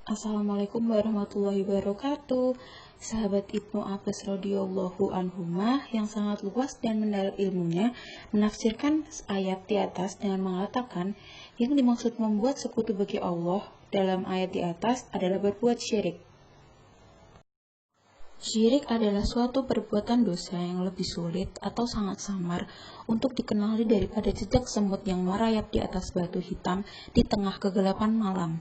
Assalamualaikum warahmatullahi wabarakatuh. Sahabat Ibnu Abbas radhiyallahu anhumah yang sangat luas dan mendalam ilmunya menafsirkan ayat di atas dengan mengatakan yang dimaksud membuat sekutu bagi Allah dalam ayat di atas adalah berbuat syirik. Syirik adalah suatu perbuatan dosa yang lebih sulit atau sangat samar untuk dikenali daripada jejak semut yang merayap di atas batu hitam di tengah kegelapan malam.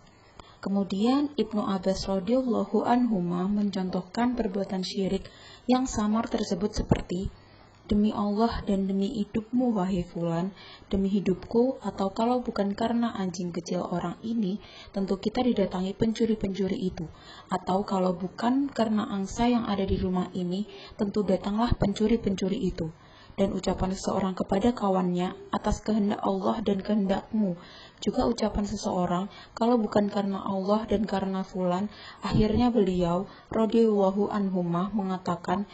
Kemudian Ibnu Abbas radhiyallahu anhuma mencontohkan perbuatan syirik yang samar tersebut seperti demi Allah dan demi hidupmu wahai fulan, demi hidupku, atau kalau bukan karena anjing kecil orang ini, tentu kita didatangi pencuri-pencuri itu. Atau kalau bukan karena angsa yang ada di rumah ini, tentu datanglah pencuri-pencuri itu. Dan ucapan seseorang kepada kawannya atas kehendak Allah dan kehendakmu. Juga ucapan seseorang, kalau bukan karena Allah dan karena fulan, akhirnya beliau, radhiyallahu anhumah, mengatakan,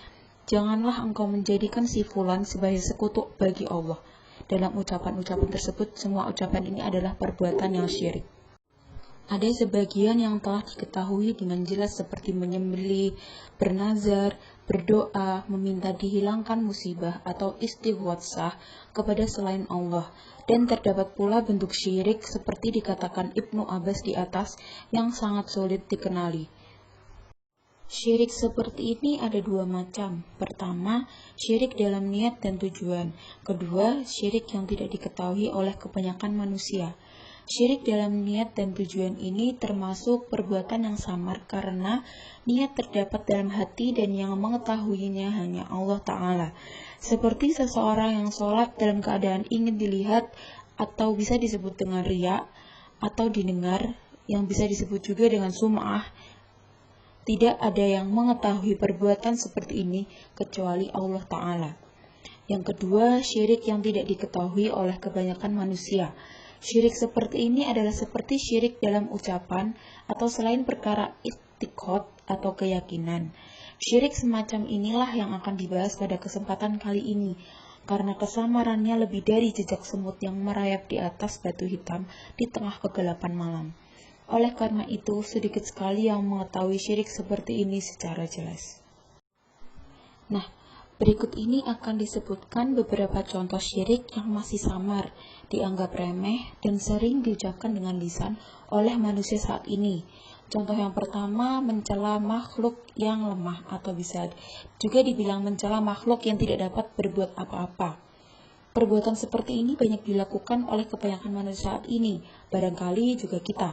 janganlah engkau menjadikan si fulan sebagai sekutu bagi Allah. Dalam ucapan-ucapan tersebut, semua ucapan ini adalah perbuatan yang syirik. Ada sebagian yang telah diketahui dengan jelas seperti menyembelih, bernazar, berdoa, meminta dihilangkan musibah atau istighotsah kepada selain Allah. Dan terdapat pula bentuk syirik seperti dikatakan Ibnu Abbas di atas yang sangat sulit dikenali. Syirik seperti ini ada dua macam. Pertama, syirik dalam niat dan tujuan. Kedua, syirik yang tidak diketahui oleh kebanyakan manusia. Syirik dalam niat dan tujuan ini termasuk perbuatan yang samar karena niat terdapat dalam hati dan yang mengetahuinya hanya Allah Ta'ala. Seperti seseorang yang sholat dalam keadaan ingin dilihat atau bisa disebut dengan riya atau didengar, yang bisa disebut juga dengan sum'ah. Tidak ada yang mengetahui perbuatan seperti ini kecuali Allah Ta'ala. Yang kedua, syirik yang tidak diketahui oleh kebanyakan manusia. Syirik seperti ini adalah seperti syirik dalam ucapan atau selain perkara i'tiqad atau keyakinan. Syirik semacam inilah yang akan dibahas pada kesempatan kali ini, karena kesamarannya lebih dari jejak semut yang merayap di atas batu hitam di tengah kegelapan malam. Oleh karena itu, sedikit sekali yang mengetahui syirik seperti ini secara jelas. Nah, berikut ini akan disebutkan beberapa contoh syirik yang masih samar, dianggap remeh, dan sering diucapkan dengan lisan oleh manusia saat ini. Contoh yang pertama, mencela makhluk yang lemah atau bisa juga dibilang mencela makhluk yang tidak dapat berbuat apa-apa. Perbuatan seperti ini banyak dilakukan oleh kebanyakan manusia saat ini, barangkali juga kita.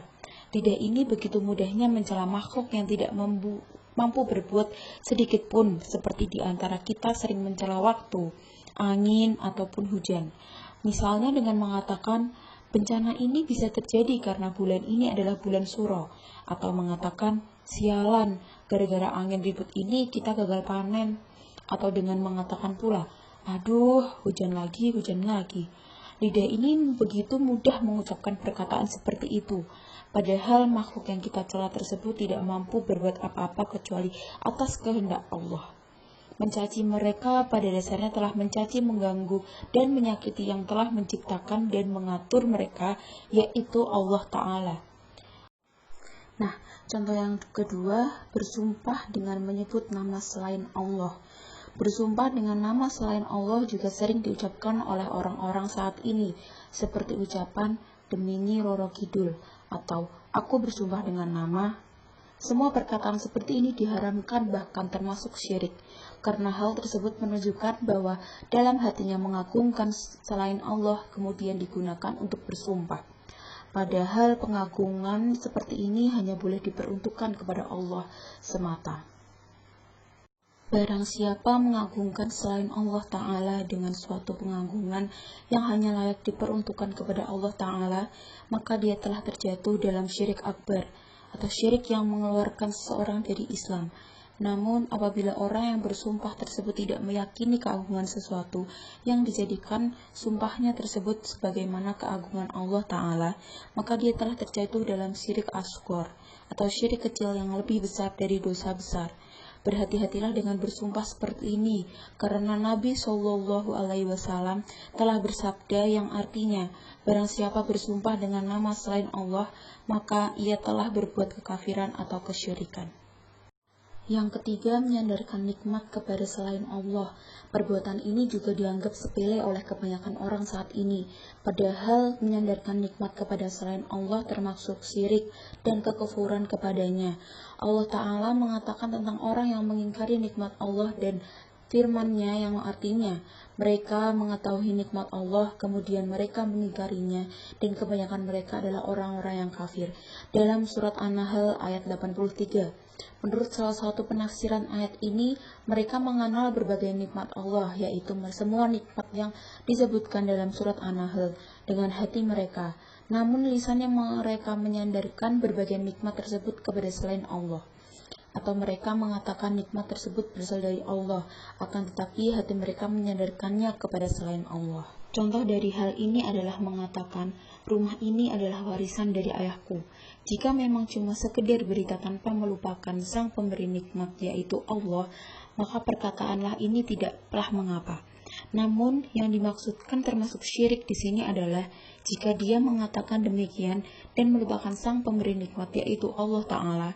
Lidah ini begitu mudahnya mencela makhluk yang tidak mampu berbuat sedikit pun, seperti di antara kita sering mencela waktu, angin, ataupun hujan. Misalnya dengan mengatakan, bencana ini bisa terjadi karena bulan ini adalah bulan Suro, atau mengatakan, sialan, gara-gara angin ribut ini kita gagal panen, atau dengan mengatakan pula, aduh, hujan lagi, hujan lagi. Lidah ini begitu mudah mengucapkan perkataan seperti itu. Padahal makhluk yang kita cela tersebut tidak mampu berbuat apa-apa kecuali atas kehendak Allah. Mencaci mereka pada dasarnya telah mencaci, mengganggu, dan menyakiti yang telah menciptakan dan mengatur mereka, yaitu Allah Ta'ala. Nah, contoh yang kedua, bersumpah dengan menyebut nama selain Allah. Bersumpah dengan nama selain Allah juga sering diucapkan oleh orang-orang saat ini, seperti ucapan demi Nyi Roro Kidul, atau aku bersumpah dengan nama. Semua perkataan seperti ini diharamkan bahkan termasuk syirik, karena hal tersebut menunjukkan bahwa dalam hatinya mengagungkan selain Allah kemudian digunakan untuk bersumpah. Padahal pengagungan seperti ini hanya boleh diperuntukkan kepada Allah semata. Barang siapa mengagungkan selain Allah Ta'ala dengan suatu pengagungan yang hanya layak diperuntukkan kepada Allah Ta'ala, maka dia telah terjatuh dalam syirik akbar, atau syirik yang mengeluarkan seseorang dari Islam. Namun, apabila orang yang bersumpah tersebut tidak meyakini keagungan sesuatu yang dijadikan sumpahnya tersebut sebagaimana keagungan Allah Ta'ala, maka dia telah terjatuh dalam syirik asghar, atau syirik kecil yang lebih besar dari dosa besar. Berhati-hatilah dengan bersumpah seperti ini, karena Nabi Shallallahu Alaihi Wasallam telah bersabda yang artinya, barang siapa bersumpah dengan nama selain Allah, maka ia telah berbuat kekafiran atau kesyirikan. Yang ketiga, menyandarkan nikmat kepada selain Allah. Perbuatan ini juga dianggap sepele oleh kebanyakan orang saat ini. Padahal menyandarkan nikmat kepada selain Allah termasuk syirik dan kekufuran kepadanya. Allah Ta'ala mengatakan tentang orang yang mengingkari nikmat Allah dan firman-Nya yang artinya, mereka mengetahui nikmat Allah, kemudian mereka mengingkarinya, dan kebanyakan mereka adalah orang-orang yang kafir. Dalam surat An-Nahl ayat 83. Menurut salah satu penafsiran ayat ini, mereka mengenal berbagai nikmat Allah, yaitu semua nikmat yang disebutkan dalam surat An-Nahl dengan hati mereka. Namun lisannya mereka menyandarkan berbagai nikmat tersebut kepada selain Allah. Atau mereka mengatakan nikmat tersebut berasal dari Allah, akan tetapi hati mereka menyandarkannya kepada selain Allah. Contoh dari hal ini adalah mengatakan, rumah ini adalah warisan dari ayahku. Jika memang cuma sekedar berita tanpa melupakan sang pemberi nikmat, yaitu Allah, maka perkataanlah ini tidaklah mengapa. Namun, yang dimaksudkan termasuk syirik di sini adalah jika dia mengatakan demikian dan melupakan sang pemberi nikmat, yaitu Allah Ta'ala.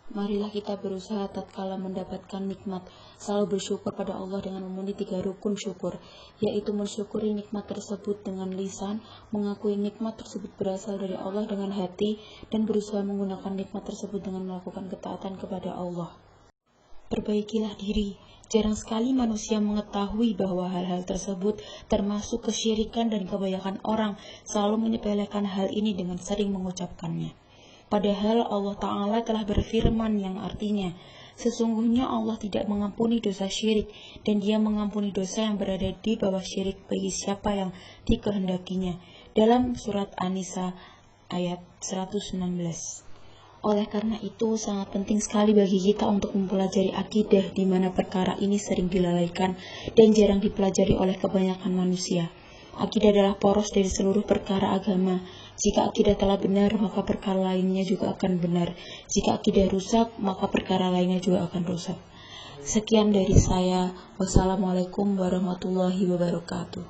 Marilah kita berusaha tatkala mendapatkan nikmat, selalu bersyukur pada Allah dengan memenuhi 3 rukun syukur, yaitu mensyukuri nikmat tersebut dengan lisan, mengakui nikmat tersebut berasal dari Allah dengan hati, dan berusaha menggunakan nikmat tersebut dengan melakukan ketaatan kepada Allah. Perbaikilah diri. Jarang sekali manusia mengetahui bahwa hal-hal tersebut termasuk kesyirikan dan kebanyakan orang selalu menyepelekan hal ini dengan sering mengucapkannya. Padahal Allah Ta'ala telah berfirman yang artinya, sesungguhnya Allah tidak mengampuni dosa syirik, dan Dia mengampuni dosa yang berada di bawah syirik bagi siapa yang dikehendakinya. Dalam surat An-Nisa ayat 116. Oleh karena itu, sangat penting sekali bagi kita untuk mempelajari akidah, di mana perkara ini sering dilalaikan dan jarang dipelajari oleh kebanyakan manusia. Akidah adalah poros dari seluruh perkara agama. Jika akidah telah benar, maka perkara lainnya juga akan benar. Jika akidah rusak, maka perkara lainnya juga akan rusak. Sekian dari saya. Wassalamualaikum warahmatullahi wabarakatuh.